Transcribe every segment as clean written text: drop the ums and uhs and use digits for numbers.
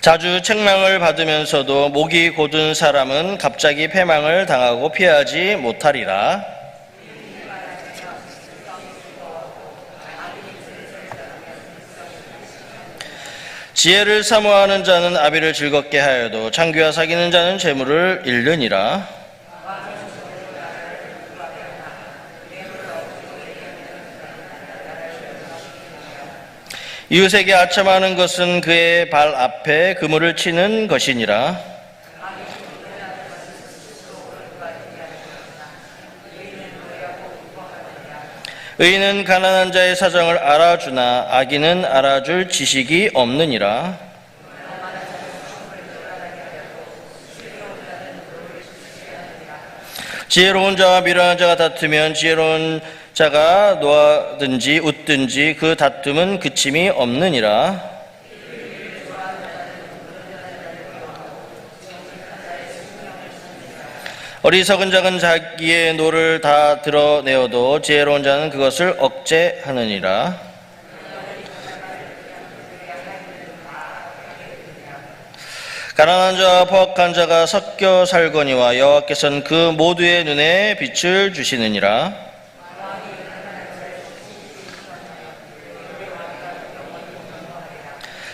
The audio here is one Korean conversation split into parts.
자주 책망을 받으면서도 목이 곧은 사람은 갑자기 패망을 당하고 피하지 못하리라. 지혜를 사모하는 자는 아비를 즐겁게 하여도 창귀와 사귀는 자는 재물을 잃느니라. 이웃에게 아첨하는 것은 그의 발 앞에 그물을 치는 것이니라. 의인은 가난한 자의 사정을 알아주나 악인은 알아줄 지식이 없느니라. 지혜로운 자와 미련한 자가 다투면 지혜로운 자가 노하든지 웃든지 그 다툼은 그침이 없느니라. 어리석은 자는 자기의 노를 다 드러내어도 지혜로운 자는 그것을 억제하느니라. 가난한 자와 포악한 자가 섞여 살거니와 여호와께서는 그 모두의 눈에 빛을 주시느니라.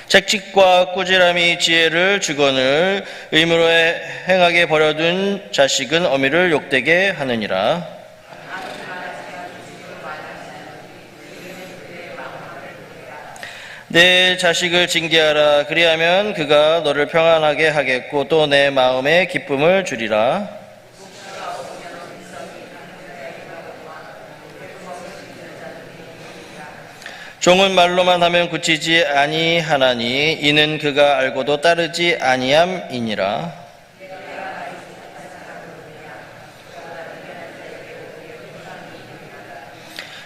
책칙과 꾸지람이 지혜를 주거늘 의무로 행하게 버려둔 자식은 어미를 욕되게 하느니라. 내 자식을 징계하라. 그리하면 그가 너를 평안하게 하겠고 또 내 마음에 기쁨을 주리라. 종은 말로만 하면 굳히지 아니하나니 이는 그가 알고도 따르지 아니함이니라.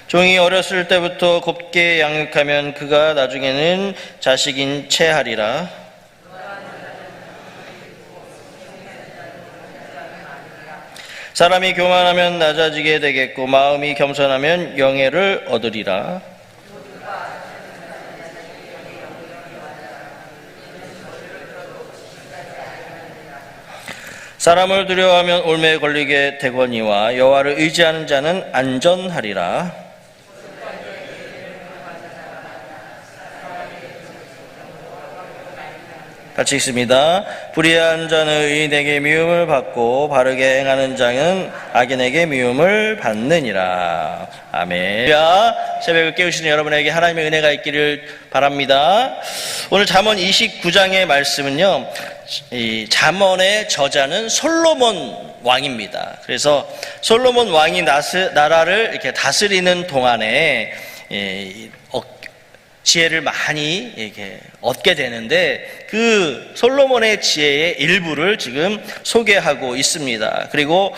종이 어렸을 때부터 곱게 양육하면 그가 나중에는 자식인 채 하리라. 사람이 교만하면 낮아지게 되겠고 마음이 겸손하면 영예를 얻으리라. 사람을 두려워하면 올매에 걸리게 되거니와 여호와를 의지하는 자는 안전하리라. 같이 읽습니다. 불의한 자는 의인에게 미움을 받고 바르게 행하는 자는 악인에게 미움을 받느니라. 아멘. 새벽을 깨우시는 여러분에게 하나님의 은혜가 있기를 바랍니다. 오늘 잠언 29장의 말씀은요, 이 잠언의 저자는 솔로몬 왕입니다. 그래서 솔로몬 왕이 나라를 이렇게 다스리는 동안에 지혜를 많이 이렇게 얻게 되는데 그 솔로몬의 지혜의 일부를 지금 소개하고 있습니다. 그리고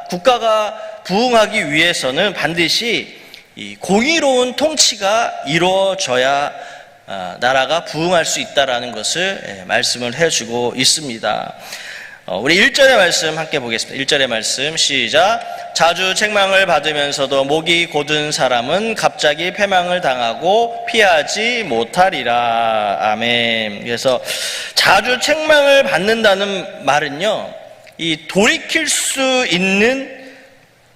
국가가 부흥하기 위해서는 반드시 이 공의로운 통치가 이루어져야 나라가 부흥할 수 있다라는 것을 말씀을 해주고 있습니다. 우리 1절의 말씀 함께 보겠습니다. 1절의 말씀 시작. 자주 책망을 받으면서도 목이 곧은 사람은 갑자기 패망을 당하고 피하지 못하리라. 아멘. 그래서 자주 책망을 받는다는 말은요, 이 돌이킬 수 있는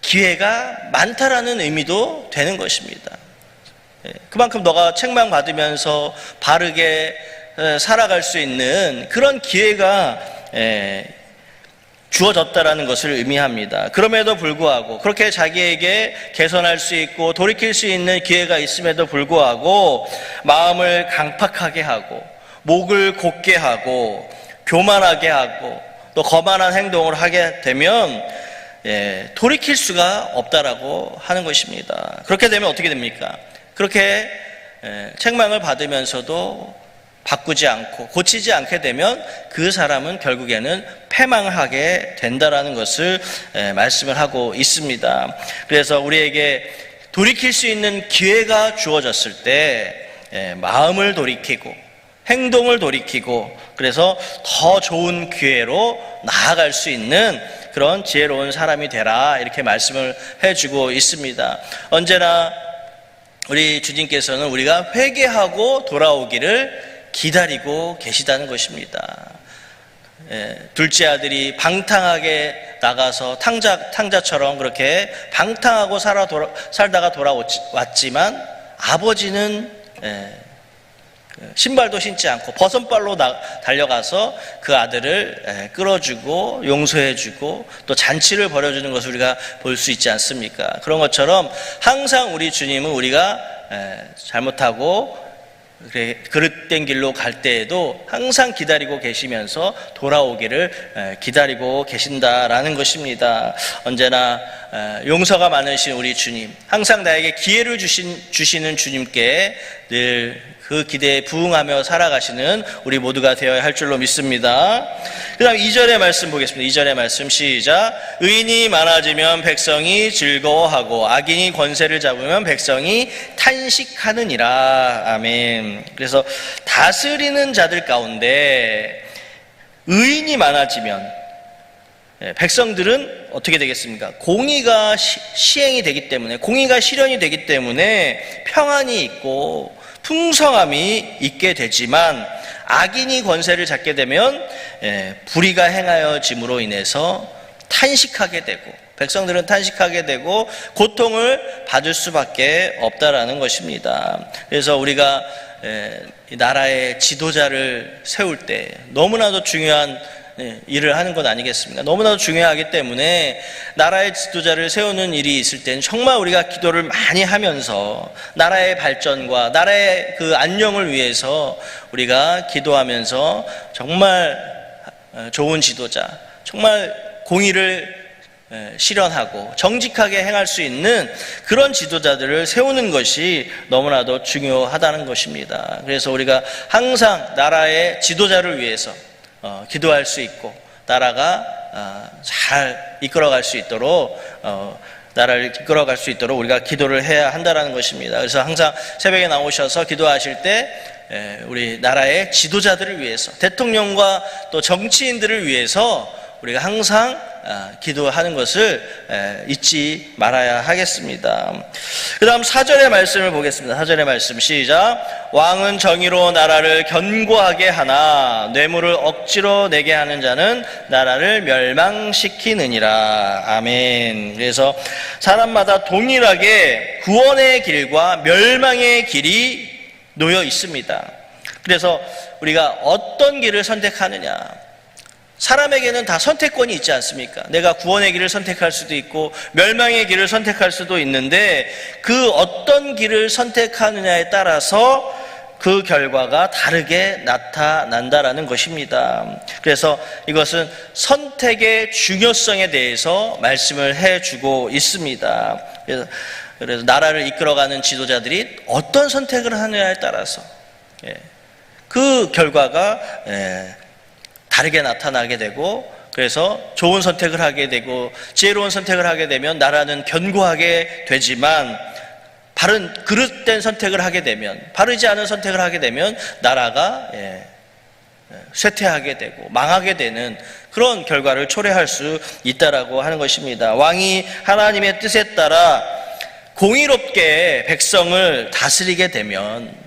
기회가 많다라는 의미도 되는 것입니다. 그만큼 너가 책망받으면서 바르게 살아갈 수 있는 그런 기회가 주어졌다라는 것을 의미합니다. 그럼에도 불구하고 그렇게 자기에게 개선할 수 있고 돌이킬 수 있는 기회가 있음에도 불구하고 마음을 강팍하게 하고 목을 곧게 하고 교만하게 하고 또 거만한 행동을 하게 되면 돌이킬 수가 없다라고 하는 것입니다. 그렇게 되면 어떻게 됩니까? 그렇게 책망을 받으면서도 바꾸지 않고 고치지 않게 되면 그 사람은 결국에는 패망하게 된다라는 것을 말씀을 하고 있습니다. 그래서 우리에게 돌이킬 수 있는 기회가 주어졌을 때 마음을 돌이키고 행동을 돌이키고 그래서 더 좋은 기회로 나아갈 수 있는 그런 지혜로운 사람이 되라, 이렇게 말씀을 해주고 있습니다. 언제나 우리 주님께서는 우리가 회개하고 돌아오기를 기다리고 계시다는 것입니다. 둘째 아들이 방탕하게 나가서 탕자처럼 그렇게 방탕하고 살다가 돌아왔지만 아버지는 신발도 신지 않고 버선발로 달려가서 그 아들을 끌어주고 용서해주고 또 잔치를 벌여주는 것을 우리가 볼 수 있지 않습니까? 그런 것처럼 항상 우리 주님은 우리가 잘못하고 그릇된 길로 갈 때에도 항상 기다리고 계시면서 돌아오기를 기다리고 계신다라는 것입니다. 언제나 용서가 많으신 우리 주님, 항상 나에게 기회를 주시는 주님께 늘 그 기대에 부응하며 살아가시는 우리 모두가 되어야 할 줄로 믿습니다. 그 다음 2절의 말씀 보겠습니다. 2절의 말씀 시작. 의인이 많아지면 백성이 즐거워하고 악인이 권세를 잡으면 백성이 탄식하느니라. 아멘. 그래서 다스리는 자들 가운데 의인이 많아지면 백성들은 어떻게 되겠습니까? 공의가 시행이 되기 때문에, 공의가 실현이 되기 때문에 평안이 있고 풍성함이 있게 되지만, 악인이 권세를 잡게 되면 불의가 행하여짐으로 인해서 탄식하게 되고, 백성들은 탄식하게 되고 고통을 받을 수밖에 없다라는 것입니다. 그래서 우리가 나라의 지도자를 세울 때 너무나도 중요한 일을 하는 것 아니겠습니까? 너무나도 중요하기 때문에 나라의 지도자를 세우는 일이 있을 때는 정말 우리가 기도를 많이 하면서 나라의 발전과 나라의 그 안녕을 위해서 우리가 기도하면서 정말 좋은 지도자, 정말 공의를 실현하고 정직하게 행할 수 있는 그런 지도자들을 세우는 것이 너무나도 중요하다는 것입니다. 그래서 우리가 항상 나라의 지도자를 위해서 기도할 수 있고 나라가 잘 이끌어갈 수 있도록 나라를 이끌어갈 수 있도록 우리가 기도를 해야 한다는 것입니다. 그래서 항상 새벽에 나오셔서 기도하실 때 우리 나라의 지도자들을 위해서, 대통령과 또 정치인들을 위해서 우리가 항상 기도하는 것을 잊지 말아야 하겠습니다. 그 다음 4절의 말씀을 보겠습니다. 4절의 말씀 시작. 왕은 정의로 나라를 견고하게 하나 뇌물을 억지로 내게 하는 자는 나라를 멸망시키느니라. 아멘. 그래서 사람마다 동일하게 구원의 길과 멸망의 길이 놓여 있습니다. 그래서 우리가 어떤 길을 선택하느냐, 사람에게는 다 선택권이 있지 않습니까? 내가 구원의 길을 선택할 수도 있고 멸망의 길을 선택할 수도 있는데, 그 어떤 길을 선택하느냐에 따라서 그 결과가 다르게 나타난다라는 것입니다. 그래서 이것은 선택의 중요성에 대해서 말씀을 해주고 있습니다. 그래서 나라를 이끌어가는 지도자들이 어떤 선택을 하느냐에 따라서 그 결과가 다르게 나타나게 되고, 그래서 좋은 선택을 하게 되고 지혜로운 선택을 하게 되면 나라는 견고하게 되지만, 바른 그릇된 선택을 하게 되면, 바르지 않은 선택을 하게 되면 나라가 쇠퇴하게 되고 망하게 되는 그런 결과를 초래할 수 있다라고 하는 것입니다. 왕이 하나님의 뜻에 따라 공의롭게 백성을 다스리게 되면,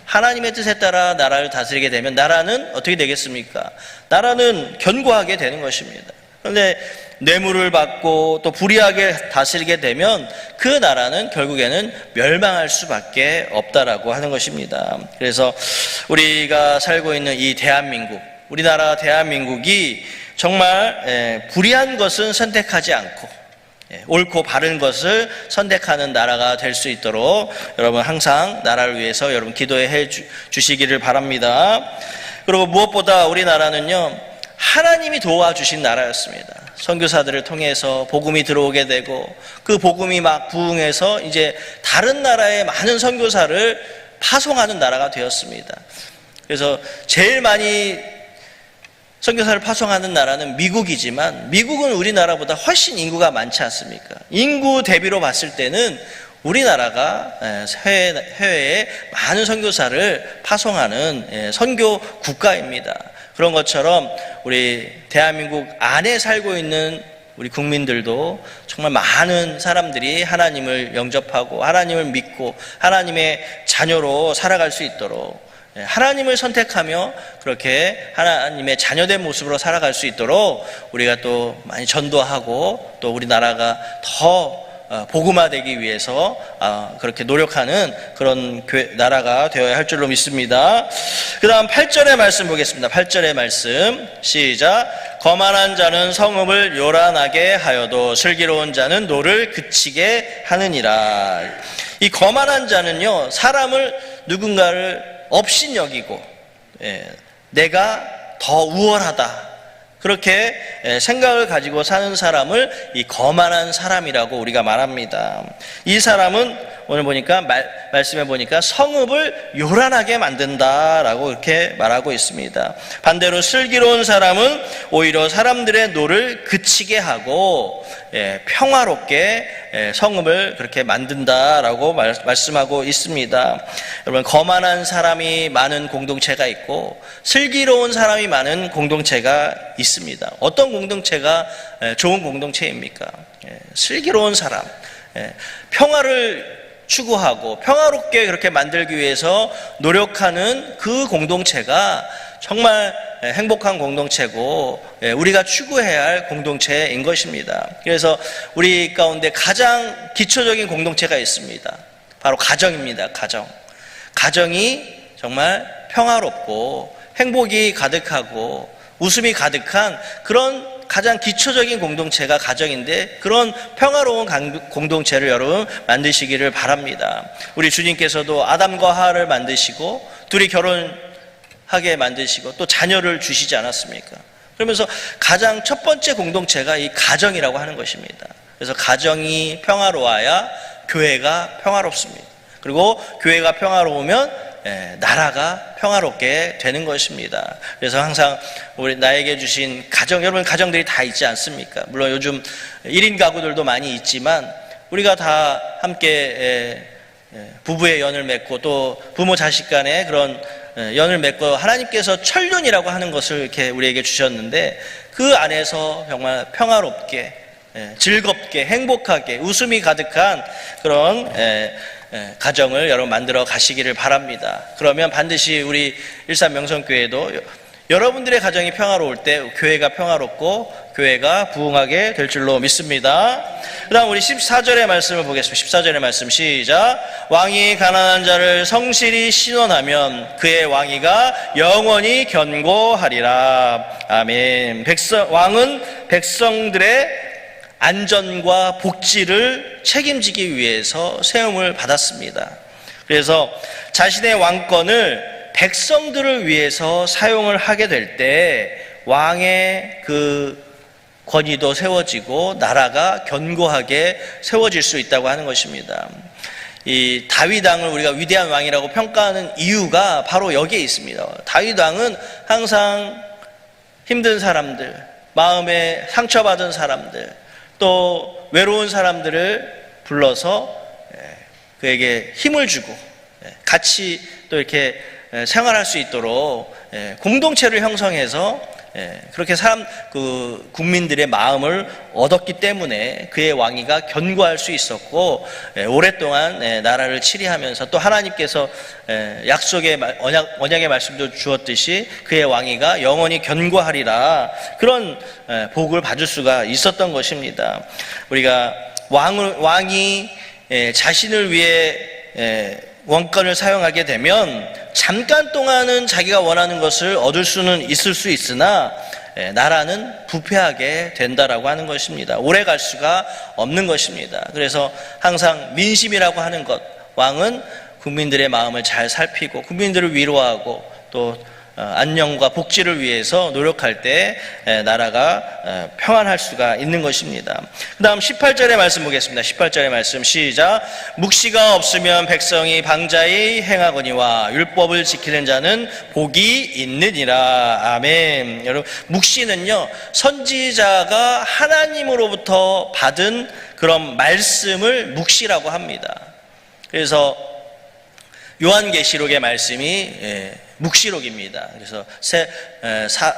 하나님의 뜻에 따라 나라를 다스리게 되면 나라는 어떻게 되겠습니까? 나라는 견고하게 되는 것입니다. 그런데 뇌물을 받고 또 불의하게 다스리게 되면 그 나라는 결국에는 멸망할 수밖에 없다라고 하는 것입니다. 그래서 우리가 살고 있는 이 대한민국, 우리나라 대한민국이 정말 불의한 것은 선택하지 않고 옳고 바른 것을 선택하는 나라가 될 수 있도록 여러분 항상 나라를 위해서 여러분 기도해 주시기를 바랍니다. 그리고 무엇보다 우리나라는요, 하나님이 도와주신 나라였습니다. 선교사들을 통해서 복음이 들어오게 되고 그 복음이 막 부흥해서 이제 다른 나라의 많은 선교사를 파송하는 나라가 되었습니다. 그래서 제일 많이 선교사를 파송하는 나라는 미국이지만, 미국은 우리나라보다 훨씬 인구가 많지 않습니까? 인구 대비로 봤을 때는 우리나라가 해외에 많은 선교사를 파송하는 선교 국가입니다. 그런 것처럼 우리 대한민국 안에 살고 있는 우리 국민들도 정말 많은 사람들이 하나님을 영접하고 하나님을 믿고 하나님의 자녀로 살아갈 수 있도록 하나님을 선택하며 그렇게 하나님의 자녀된 모습으로 살아갈 수 있도록 우리가 또 많이 전도하고 또 우리나라가 더 복음화되기 위해서 그렇게 노력하는 그런 나라가 되어야 할 줄로 믿습니다. 그 다음 8절의 말씀 보겠습니다. 8절의 말씀 시작. 거만한 자는 성읍을 요란하게 하여도 슬기로운 자는 노를 그치게 하느니라. 이 거만한 자는요, 사람을 누군가를 업신여기고 내가 더 우월하다 그렇게 생각을 가지고 사는 사람을 이 거만한 사람이라고 우리가 말합니다. 이 사람은 오늘 보니까 말씀해 보니까 성읍을 요란하게 만든다라고 이렇게 말하고 있습니다. 반대로 슬기로운 사람은 오히려 사람들의 노를 그치게 하고 평화롭게 성읍을 그렇게 만든다라고 말씀하고 있습니다. 여러분, 거만한 사람이 많은 공동체가 있고 슬기로운 사람이 많은 공동체가 있습니다. 어떤 공동체가 좋은 공동체입니까? 슬기로운 사람, 평화를 추구하고 평화롭게 그렇게 만들기 위해서 노력하는 그 공동체가 정말 행복한 공동체고 우리가 추구해야 할 공동체인 것입니다. 그래서 우리 가운데 가장 기초적인 공동체가 있습니다. 바로 가정입니다. 가정이 정말 평화롭고 행복이 가득하고 웃음이 가득한 그런 가장 기초적인 공동체가 가정인데, 그런 평화로운 공동체를 여러분 만드시기를 바랍니다. 우리 주님께서도 아담과 하와를 만드시고 둘이 결혼하게 만드시고 또 자녀를 주시지 않았습니까? 그러면서 가장 첫 번째 공동체가 이 가정이라고 하는 것입니다. 그래서 가정이 평화로워야 교회가 평화롭습니다. 그리고 교회가 평화로우면 나라가 평화롭게 되는 것입니다. 그래서 항상 우리 나에게 주신 가정, 여러분 가정들이 다 있지 않습니까? 물론 요즘 1인 가구들도 많이 있지만 우리가 다 함께 부부의 연을 맺고 또 부모 자식 간의 그런 연을 맺고 하나님께서 천륜이라고 하는 것을 이렇게 우리에게 주셨는데, 그 안에서 정말 평화롭게 즐겁게 행복하게 웃음이 가득한 그런 가정을 여러분 만들어 가시기를 바랍니다. 그러면 반드시 우리 일산명성교회도 여러분들의 가정이 평화로울 때 교회가 평화롭고 교회가 부흥하게 될 줄로 믿습니다. 그 다음 우리 14절의 말씀을 보겠습니다. 14절의 말씀 시작. 왕이 가난한 자를 성실히 신원하면 그의 왕위가 영원히 견고하리라. 아멘. 왕은 백성들의 안전과 복지를 책임지기 위해서 세움을 받았습니다. 그래서 자신의 왕권을 백성들을 위해서 사용을 하게 될 때 왕의 그 권위도 세워지고 나라가 견고하게 세워질 수 있다고 하는 것입니다. 이 다윗 왕을 우리가 위대한 왕이라고 평가하는 이유가 바로 여기에 있습니다. 다윗 왕은 항상 힘든 사람들, 마음에 상처받은 사람들, 또 외로운 사람들을 불러서 그에게 힘을 주고 같이 또 이렇게 생활할 수 있도록 공동체를 형성해서 그렇게 국민들의 마음을 얻었기 때문에 그의 왕위가 견고할 수 있었고, 오랫동안 나라를 치리하면서 또 하나님께서 약속의 언약의 말씀도 주었듯이 그의 왕위가 영원히 견고하리라, 그런 복을 받을 수가 있었던 것입니다. 우리가 왕이 자신을 위해 왕권을 사용하게 되면 잠깐 동안은 자기가 원하는 것을 얻을 수는 있을 수 있으나 나라는 부패하게 된다라고 하는 것입니다. 오래 갈 수가 없는 것입니다. 그래서 항상 민심이라고 하는 것, 왕은 국민들의 마음을 잘 살피고 국민들을 위로하고 또 안녕과 복지를 위해서 노력할 때 나라가 평안할 수가 있는 것입니다. 그 다음 18절의 말씀 보겠습니다. 18절의 말씀 시작. 묵시가 없으면 백성이 방자히 행하거니와 율법을 지키는 자는 복이 있느니라. 아멘. 여러분, 묵시는요, 선지자가 하나님으로부터 받은 그런 말씀을 묵시라고 합니다. 그래서 요한계시록의 말씀이 묵시록입니다. 그래서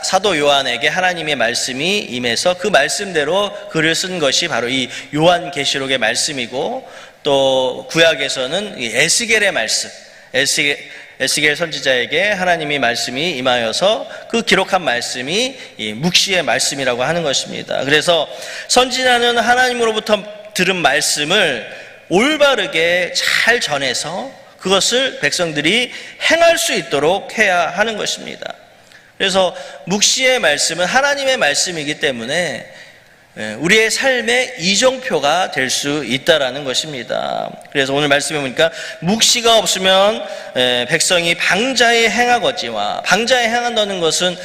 사도 요한에게 하나님의 말씀이 임해서 그 말씀대로 글을 쓴 것이 바로 이 요한계시록의 말씀이고, 또 구약에서는 에스겔의 말씀, 에스겔 선지자에게 하나님의 말씀이 임하여서 그 기록한 말씀이 이 묵시의 말씀이라고 하는 것입니다. 그래서 선지자는 하나님으로부터 들은 말씀을 올바르게 잘 전해서 그것을 백성들이 행할 수 있도록 해야 하는 것입니다. 그래서 묵시의 말씀은 하나님의 말씀이기 때문에 우리의 삶의 이정표가 될 수 있다라는 것입니다. 그래서 오늘 말씀해 보니까 묵시가 없으면 백성이 방자에 행하거지와, 방자에 행한다는 것은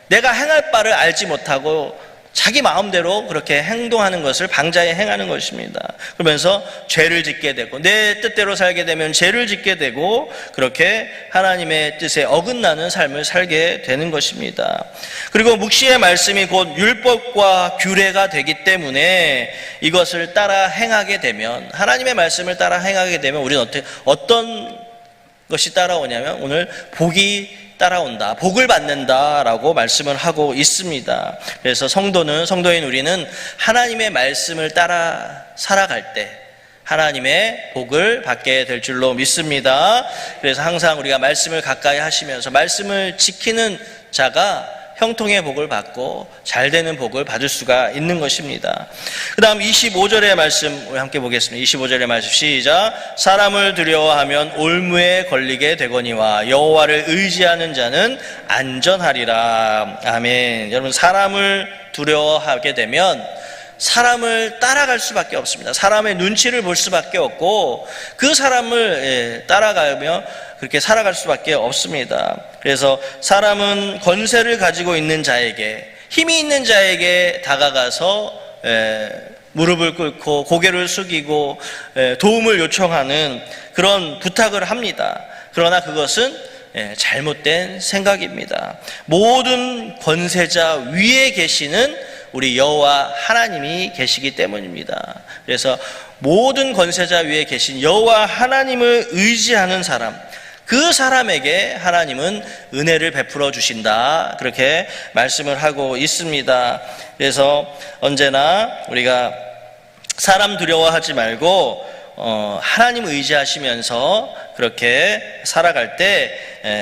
내가 행할 바를 알지 못하고 자기 마음대로 그렇게 행동하는 것을 방자에 행하는 것입니다. 그러면서 죄를 짓게 되고, 내 뜻대로 살게 되면 죄를 짓게 되고, 그렇게 하나님의 뜻에 어긋나는 삶을 살게 되는 것입니다. 그리고 묵시의 말씀이 곧 율법과 규례가 되기 때문에 이것을 따라 행하게 되면, 하나님의 말씀을 따라 행하게 되면 우리는 어떤 것이 따라오냐면 오늘 복이 따라온다, 복을 받는다라고 말씀을 하고 있습니다. 그래서 성도인 우리는 하나님의 말씀을 따라 살아갈 때 하나님의 복을 받게 될 줄로 믿습니다. 그래서 항상 우리가 말씀을 가까이 하시면서 말씀을 지키는 자가 형통의 복을 받고 잘 되는 복을 받을 수가 있는 것입니다. 그 다음 25절의 말씀 우리 함께 보겠습니다. 25절의 말씀 시작. 사람을 두려워하면 올무에 걸리게 되거니와 여호와를 의지하는 자는 안전하리라. 아멘. 여러분, 사람을 두려워하게 되면 사람을 따라갈 수밖에 없습니다. 사람의 눈치를 볼 수밖에 없고 그 사람을 따라가며 그렇게 살아갈 수밖에 없습니다. 그래서 사람은 권세를 가지고 있는 자에게, 힘이 있는 자에게 다가가서 무릎을 꿇고 고개를 숙이고 도움을 요청하는 그런 부탁을 합니다. 그러나 그것은 잘못된 생각입니다. 모든 권세자 위에 계시는 우리 여호와 하나님이 계시기 때문입니다. 그래서 모든 권세자 위에 계신 여호와 하나님을 의지하는 사람, 그 사람에게 하나님은 은혜를 베풀어 주신다, 그렇게 말씀을 하고 있습니다. 그래서 언제나 우리가 사람 두려워하지 말고 하나님 의지하시면서 그렇게 살아갈 때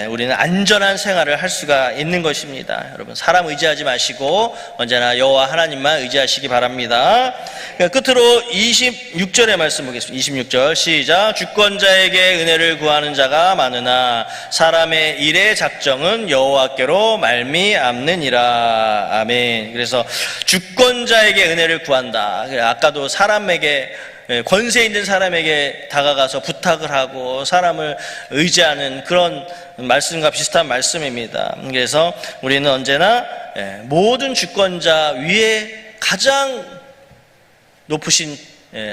우리는 안전한 생활을 할 수가 있는 것입니다. 여러분, 사람 의지하지 마시고 언제나 여호와 하나님만 의지하시기 바랍니다. 끝으로 26절의 말씀 보겠습니다. 26절 시작. 주권자에게 은혜를 구하는 자가 많으나 사람의 일의 작정은 여호와께로 말미암느니라. 아멘. 그래서 주권자에게 은혜를 구한다. 아까도 사람에게, 권세 있는 사람에게 다가가서 부탁을 하고 사람을 의지하는 그런 말씀과 비슷한 말씀입니다. 그래서 우리는 언제나 모든 주권자 위에 가장 높으신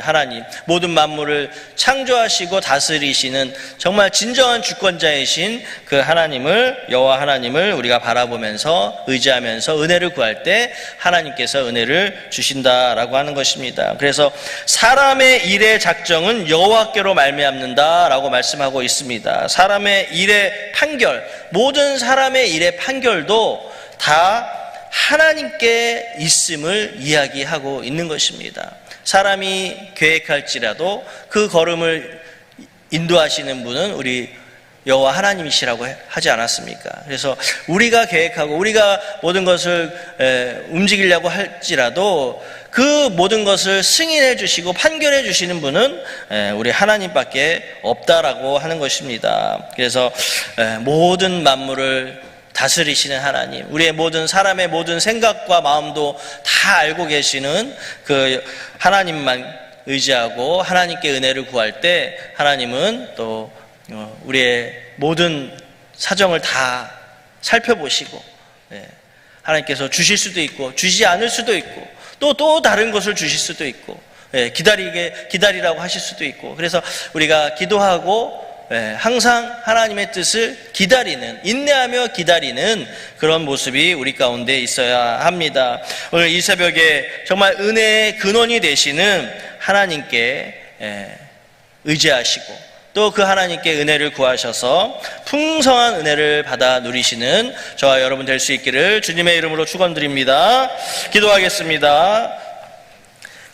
하나님, 모든 만물을 창조하시고 다스리시는 정말 진정한 주권자이신 그 하나님을, 여호와 하나님을 우리가 바라보면서 의지하면서 은혜를 구할 때 하나님께서 은혜를 주신다라고 하는 것입니다. 그래서 사람의 일의 작정은 여호와께로 말미암는다라고 말씀하고 있습니다. 사람의 일의 판결, 모든 사람의 일의 판결도 다 하나님께 있음을 이야기하고 있는 것입니다. 사람이 계획할지라도 그 걸음을 인도하시는 분은 우리 여호와 하나님이시라고 하지 않았습니까? 그래서 우리가 계획하고 우리가 모든 것을 움직이려고 할지라도 그 모든 것을 승인해 주시고 판결해 주시는 분은 우리 하나님밖에 없다라고 하는 것입니다. 그래서 모든 만물을 다스리시는 하나님, 우리의 모든 사람의 모든 생각과 마음도 다 알고 계시는 그 하나님만 의지하고 하나님께 은혜를 구할 때 하나님은 또 우리의 모든 사정을 다 살펴보시고 하나님께서 주실 수도 있고 주시지 않을 수도 있고 또 다른 것을 주실 수도 있고 기다리라고 하실 수도 있고, 그래서 우리가 기도하고 항상 하나님의 뜻을 기다리는, 인내하며 기다리는 그런 모습이 우리 가운데 있어야 합니다. 오늘 이 새벽에 정말 은혜의 근원이 되시는 하나님께 의지하시고 또 그 하나님께 은혜를 구하셔서 풍성한 은혜를 받아 누리시는 저와 여러분 될 수 있기를 주님의 이름으로 축원드립니다. 기도하겠습니다.